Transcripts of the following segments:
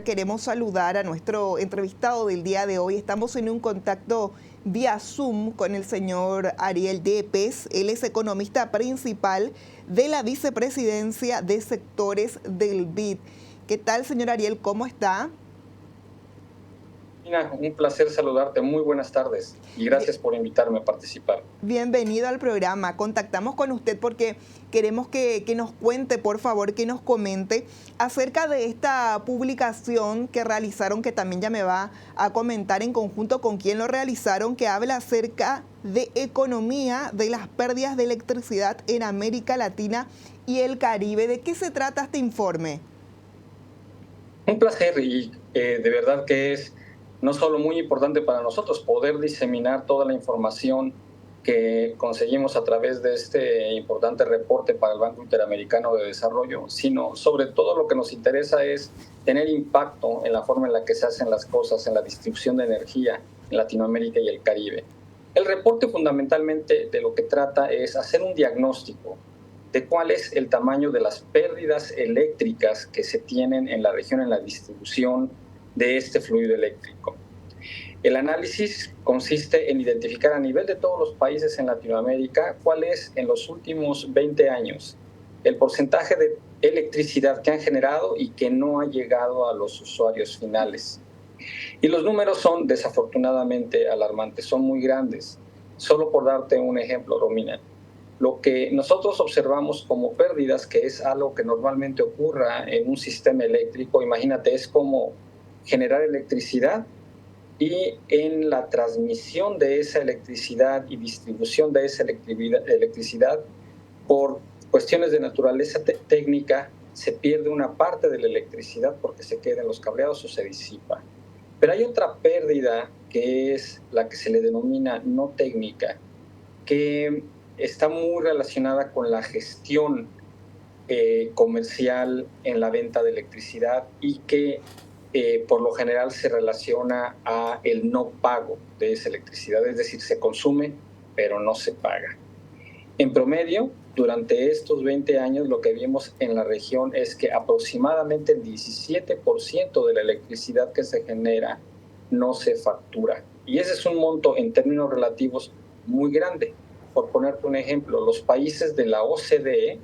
queremos saludar a nuestro entrevistado del día de hoy. Estamos en un contacto vía Zoom con el señor Ariel Yepes. Él es economista principal de la Vicepresidencia de Sectores del BID. ¿Qué tal, señor Ariel? ¿Cómo está? Nina, un placer saludarte. Muy buenas tardes y gracias por invitarme a participar. Bienvenido al programa. Contactamos con usted porque queremos que nos cuente, por favor, que nos comente acerca de esta publicación que realizaron, que también ya me va a comentar en conjunto con quién lo realizaron, que habla acerca de economía de las pérdidas de electricidad en América Latina y el Caribe. ¿De qué se trata este informe? Un placer y de verdad que es no solo muy importante para nosotros poder diseminar toda la información que conseguimos a través de este importante reporte para el Banco Interamericano de Desarrollo, sino sobre todo lo que nos interesa es tener impacto en la forma en la que se hacen las cosas en la distribución de energía en Latinoamérica y el Caribe. El reporte fundamentalmente de lo que trata es hacer un diagnóstico de cuál es el tamaño de las pérdidas eléctricas que se tienen en la región en la distribución de este fluido eléctrico. El análisis consiste en identificar a nivel de todos los países en Latinoamérica cuál es en los últimos 20 años el porcentaje de electricidad que han generado y que no ha llegado a los usuarios finales. Y los números son desafortunadamente alarmantes, son muy grandes. Solo por darte un ejemplo, Romina, lo que nosotros observamos como pérdidas, que es algo que normalmente ocurra en un sistema eléctrico, imagínate, es como generar electricidad y en la transmisión de esa electricidad y distribución de esa electricidad, por cuestiones de naturaleza técnica, se pierde una parte de la electricidad porque se queda en los cableados o se disipa. Pero hay otra pérdida que es la que se le denomina no técnica, que está muy relacionada con la gestión comercial en la venta de electricidad y que por lo general se relaciona a el no pago de esa electricidad, es decir, se consume pero no se paga. En promedio, durante estos 20 años, lo que vimos en la región es que aproximadamente el 17% de la electricidad que se genera no se factura. Y ese es un monto en términos relativos muy grande. Por ponerte un ejemplo, los países de la OCDE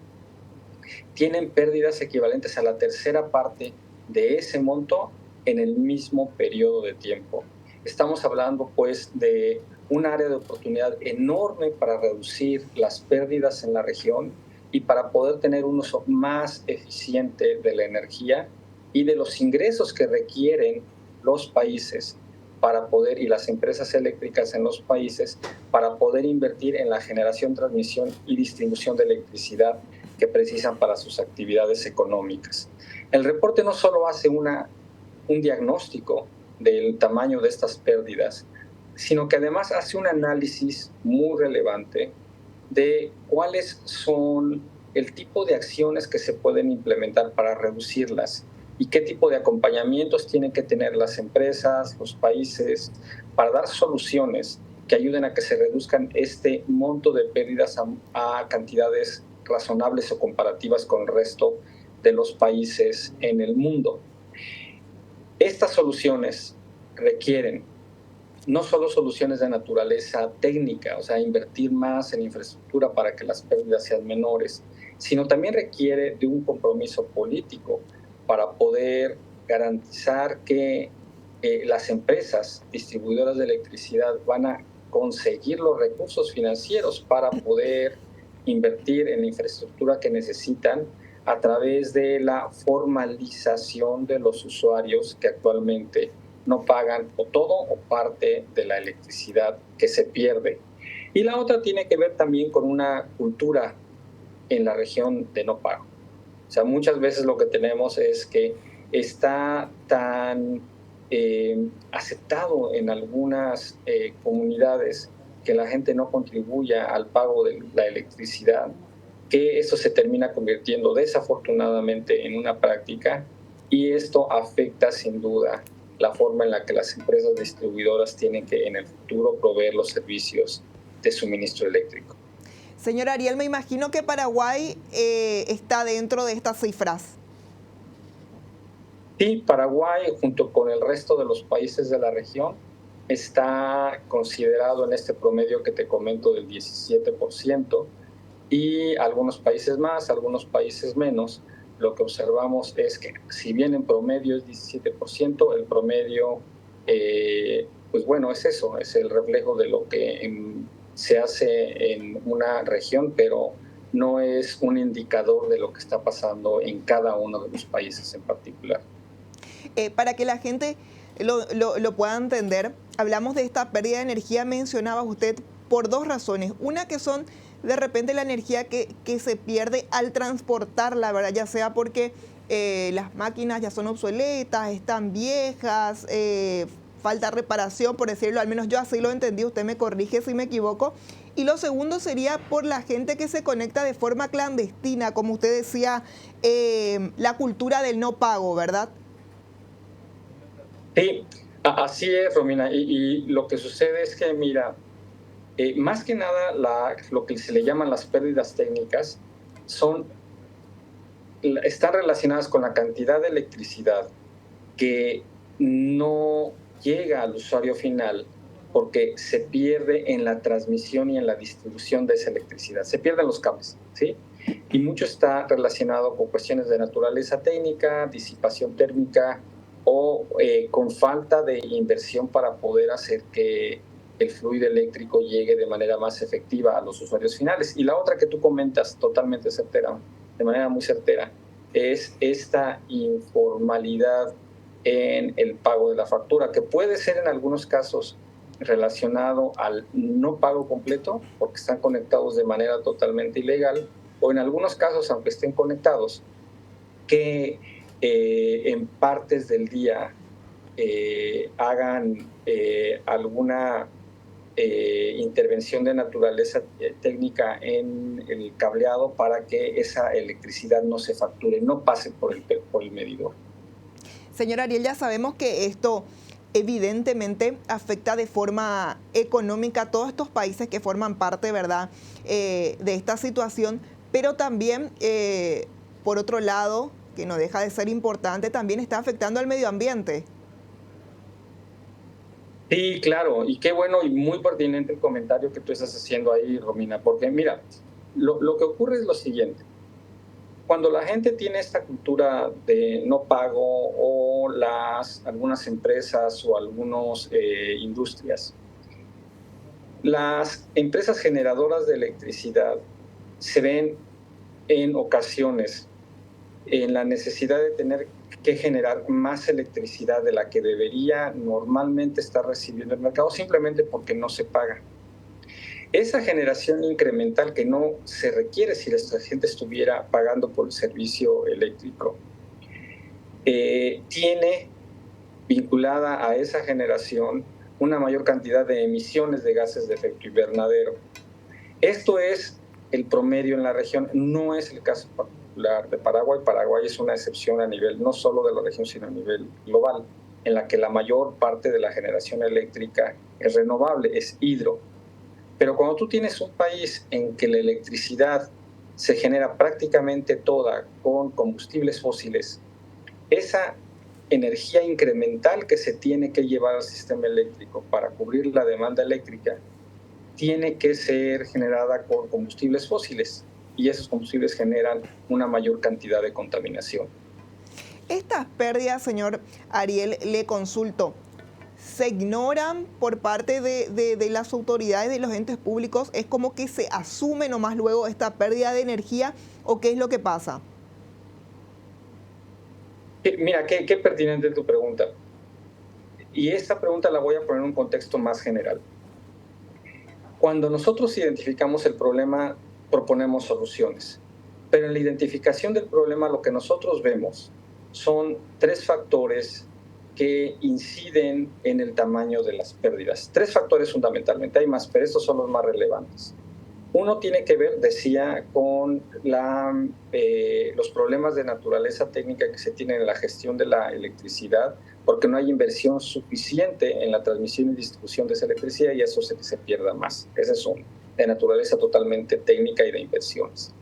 tienen pérdidas equivalentes a la tercera parte de ese monto en el mismo periodo de tiempo. Estamos hablando pues de un área de oportunidad enorme para reducir las pérdidas en la región y para poder tener un uso más eficiente de la energía y de los ingresos que requieren los países para poder, y las empresas eléctricas en los países, para poder invertir en la generación, transmisión y distribución de electricidad que precisan para sus actividades económicas. El reporte no solo hace un diagnóstico del tamaño de estas pérdidas, sino que además hace un análisis muy relevante de cuáles son el tipo de acciones que se pueden implementar para reducirlas y qué tipo de acompañamientos tienen que tener las empresas, los países, para dar soluciones que ayuden a que se reduzcan este monto de pérdidas a cantidades razonables o comparativas con el resto de los países en el mundo. Estas soluciones requieren no solo soluciones de naturaleza técnica, o sea, invertir más en infraestructura para que las pérdidas sean menores, sino también requiere de un compromiso político para poder garantizar que las empresas distribuidoras de electricidad van a conseguir los recursos financieros para poder invertir en la infraestructura que necesitan a través de la formalización de los usuarios que actualmente no pagan o todo o parte de la electricidad que se pierde. Y la otra tiene que ver también con una cultura en la región de no pago. O sea, muchas veces lo que tenemos es que está tan aceptado en algunas comunidades que la gente no contribuya al pago de la electricidad, que eso se termina convirtiendo desafortunadamente en una práctica y esto afecta sin duda la forma en la que las empresas distribuidoras tienen que en el futuro proveer los servicios de suministro eléctrico. Señor Ariel, me imagino que Paraguay está dentro de estas cifras. Sí, Paraguay, junto con el resto de los países de la región, está considerado en este promedio que te comento del 17%, y algunos países más, algunos países menos. Lo que observamos es que si bien en promedio es 17%, el promedio, pues bueno, es eso, es el reflejo de lo que se hace en una región, pero no es un indicador de lo que está pasando en cada uno de los países en particular. Para que la gente lo pueda entender, hablamos de esta pérdida de energía, mencionaba usted, por dos razones. Una que son de repente la energía que se pierde al transportarla, ¿verdad? Ya sea porque las máquinas ya son obsoletas, están viejas, falta reparación, por decirlo, al menos yo así lo entendí, usted me corrige si me equivoco. Y lo segundo sería por la gente que se conecta de forma clandestina, como usted decía, la cultura del no pago, ¿verdad? Sí, así es, Romina. Y lo que sucede es que, mira, más que nada lo que se le llaman las pérdidas técnicas están relacionadas con la cantidad de electricidad que no llega al usuario final porque se pierde en la transmisión y en la distribución de esa electricidad. Se pierden los cables, ¿sí? Y mucho está relacionado con cuestiones de naturaleza técnica, disipación térmica o con falta de inversión para poder hacer que el fluido eléctrico llegue de manera más efectiva a los usuarios finales. Y la otra que tú comentas totalmente certera, de manera muy certera, es esta informalidad en el pago de la factura, que puede ser en algunos casos relacionado al no pago completo, porque están conectados de manera totalmente ilegal, o en algunos casos, aunque estén conectados, que en partes del día hagan alguna intervención de naturaleza técnica en el cableado para que esa electricidad no se facture, no pase por el medidor. Señor Ariel, ya sabemos que esto evidentemente afecta de forma económica a todos estos países que forman parte, ¿verdad?, de esta situación, pero también, por otro lado, que no deja de ser importante, también está afectando al medio ambiente. Sí, claro, y qué bueno y muy pertinente el comentario que tú estás haciendo ahí, Romina, porque mira, lo que ocurre es lo siguiente. Cuando la gente tiene esta cultura de no pago o algunas empresas o algunas industrias, las empresas generadoras de electricidad se ven en ocasiones en la necesidad de tener que generar más electricidad de la que debería normalmente estar recibiendo el mercado simplemente porque no se paga. Esa generación incremental que no se requiere si la gente estuviera pagando por el servicio eléctrico, tiene vinculada a esa generación una mayor cantidad de emisiones de gases de efecto invernadero. Esto es el promedio en la región, no es el caso particular de Paraguay. Paraguay es una excepción a nivel no solo de la región, sino a nivel global, en la que la mayor parte de la generación eléctrica es renovable, es hidro. Pero cuando tú tienes un país en que la electricidad se genera prácticamente toda con combustibles fósiles, esa energía incremental que se tiene que llevar al sistema eléctrico para cubrir la demanda eléctrica tiene que ser generada con combustibles fósiles, y esos combustibles generan una mayor cantidad de contaminación. Estas pérdidas, señor Ariel, le consulto, ¿se ignoran por parte de las autoridades, de los entes públicos? ¿Es como que se asume nomás luego esta pérdida de energía o qué es lo que pasa? Mira, qué pertinente tu pregunta. Y esta pregunta la voy a poner en un contexto más general. Cuando nosotros identificamos el problema, proponemos soluciones. Pero en la identificación del problema lo que nosotros vemos son tres factores que inciden en el tamaño de las pérdidas. Tres factores fundamentalmente, hay más, pero estos son los más relevantes. Uno tiene que ver, decía, con los problemas de naturaleza técnica que se tienen en la gestión de la electricidad, porque no hay inversión suficiente en la transmisión y distribución de esa electricidad y eso hace que se pierda más. Ese es uno, de naturaleza totalmente técnica y de inversiones.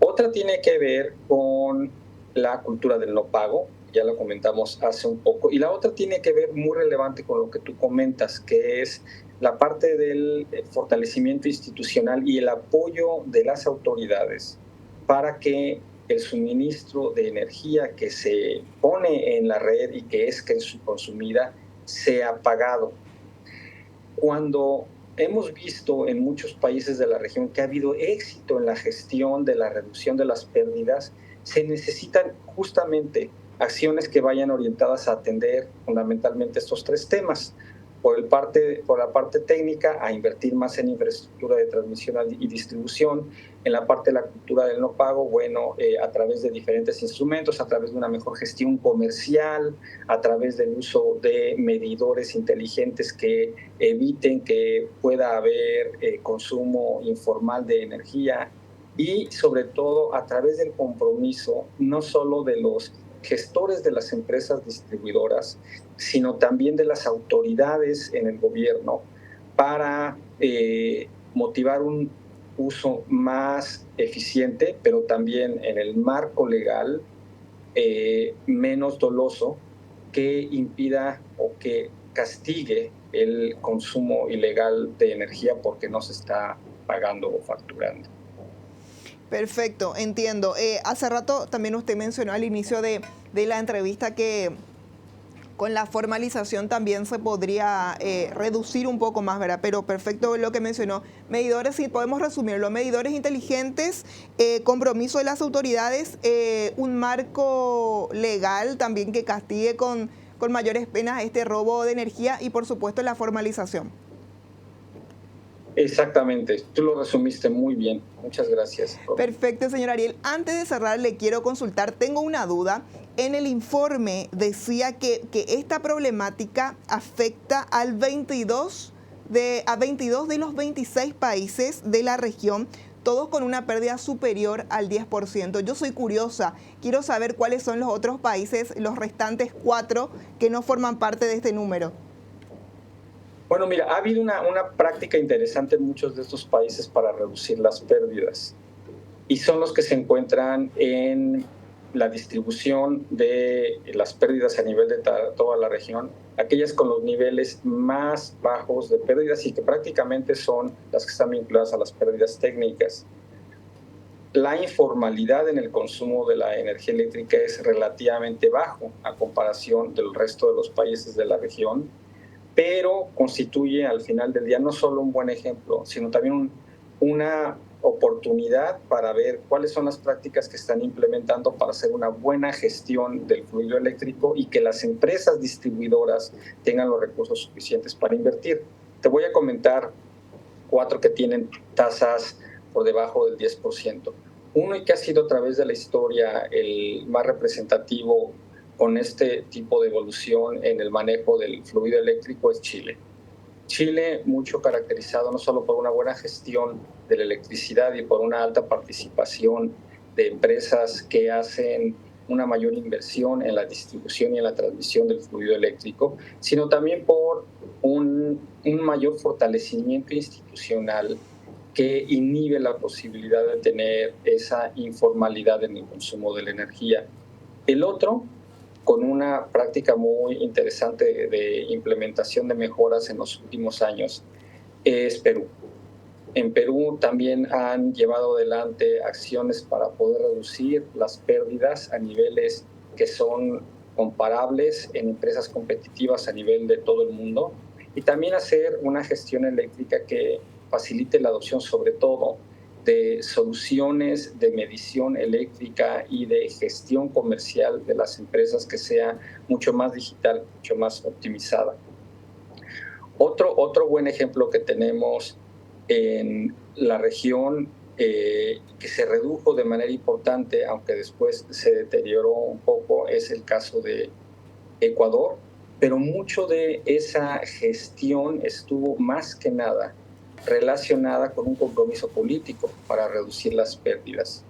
Otra tiene que ver con la cultura del no pago. ya lo comentamos hace un poco. Y la otra tiene que ver muy relevante con lo que tú comentas, que es la parte del fortalecimiento institucional y el apoyo de las autoridades para que el suministro de energía que se pone en la red y que es consumida sea pagado. Cuando hemos visto en muchos países de la región que ha habido éxito en la gestión de la reducción de las pérdidas, se necesitan justamente acciones que vayan orientadas a atender fundamentalmente estos tres temas. Por la parte técnica, a invertir más en infraestructura de transmisión y distribución. En la parte de la cultura del no pago, bueno, a través de diferentes instrumentos, a través de una mejor gestión comercial, a través del uso de medidores inteligentes que eviten que pueda haber consumo informal de energía, y sobre todo a través del compromiso no solo de los gestores de las empresas distribuidoras, sino también de las autoridades en el gobierno para motivar un uso más eficiente, pero también en el marco legal menos doloso, que impida o que castigue el consumo ilegal de energía porque no se está pagando o facturando. Perfecto, entiendo. Hace rato también usted mencionó al inicio de la entrevista que con la formalización también se podría reducir un poco más, ¿verdad? Pero perfecto lo que mencionó. Medidores, si podemos resumirlo, medidores inteligentes, compromiso de las autoridades, un marco legal también que castigue con mayores penas este robo de energía y por supuesto la formalización. Exactamente, tú lo resumiste muy bien. Muchas gracias. Perfecto, señor Ariel. Antes de cerrar, le quiero consultar, tengo una duda. En el informe decía que esta problemática afecta a 22 de los 26 países de la región, todos con una pérdida superior al 10%. Yo soy curiosa, quiero saber cuáles son los otros países, los restantes 4 que no forman parte de este número. Bueno, mira, ha habido una práctica interesante en muchos de estos países para reducir las pérdidas, y son los que se encuentran en la distribución de las pérdidas a nivel de toda la región, aquellas con los niveles más bajos de pérdidas y que prácticamente son las que están vinculadas a las pérdidas técnicas. La informalidad en el consumo de la energía eléctrica es relativamente bajo a comparación del resto de los países de la región, pero constituye al final del día no solo un buen ejemplo, sino también una oportunidad para ver cuáles son las prácticas que están implementando para hacer una buena gestión del fluido eléctrico y que las empresas distribuidoras tengan los recursos suficientes para invertir. Te voy a comentar 4 que tienen tasas por debajo del 10%. Uno, y que ha sido a través de la historia el más representativo con este tipo de evolución en el manejo del fluido eléctrico, es Chile. Chile, mucho caracterizado no solo por una buena gestión de la electricidad y por una alta participación de empresas que hacen una mayor inversión en la distribución y en la transmisión del fluido eléctrico, sino también por un mayor fortalecimiento institucional que inhibe la posibilidad de tener esa informalidad en el consumo de la energía. El otro, con una práctica muy interesante de implementación de mejoras en los últimos años, es Perú. En Perú también han llevado adelante acciones para poder reducir las pérdidas a niveles que son comparables en empresas competitivas a nivel de todo el mundo, y también hacer una gestión eléctrica que facilite la adopción sobre todo de soluciones de medición eléctrica y de gestión comercial de las empresas que sea mucho más digital, mucho más optimizada. Otro buen ejemplo que tenemos en la región, que se redujo de manera importante, aunque después se deterioró un poco, es el caso de Ecuador, pero mucho de esa gestión estuvo más que nada relacionada con un compromiso político para reducir las pérdidas,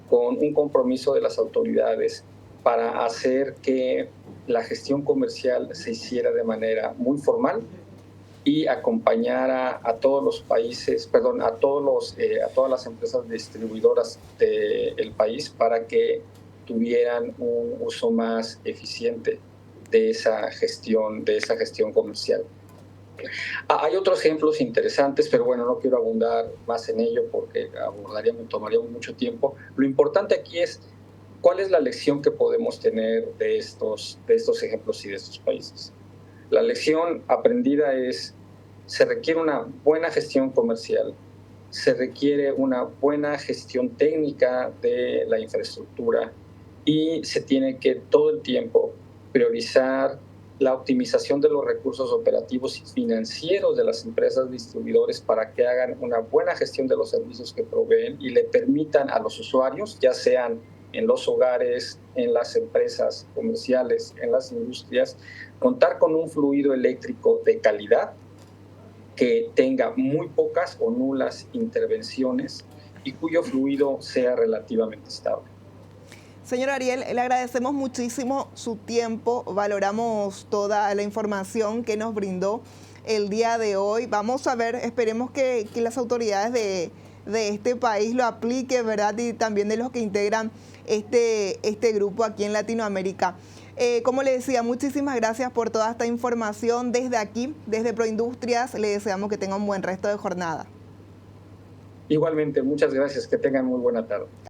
con un compromiso de las autoridades para hacer que la gestión comercial se hiciera de manera muy formal y acompañara a todos los países, a todas las empresas distribuidoras del país para que tuvieran un uso más eficiente de esa gestión comercial. Hay otros ejemplos interesantes, pero bueno, no quiero abundar más en ello porque me tomaría mucho tiempo. Lo importante aquí es cuál es la lección que podemos tener de estos ejemplos y de estos países. La lección aprendida es: se requiere una buena gestión comercial, se requiere una buena gestión técnica de la infraestructura y se tiene que todo el tiempo priorizar la optimización de los recursos operativos y financieros de las empresas distribuidores para que hagan una buena gestión de los servicios que proveen y le permitan a los usuarios, ya sean en los hogares, en las empresas comerciales, en las industrias, contar con un fluido eléctrico de calidad que tenga muy pocas o nulas intervenciones y cuyo fluido sea relativamente estable. Señor Ariel, le agradecemos muchísimo su tiempo, valoramos toda la información que nos brindó el día de hoy. Vamos a ver, esperemos que las autoridades de este país lo apliquen, ¿verdad? Y también de los que integran este grupo aquí en Latinoamérica. Como le decía, muchísimas gracias por toda esta información desde aquí, desde Proindustrias. Le deseamos que tenga un buen resto de jornada. Igualmente, muchas gracias, que tengan muy buena tarde.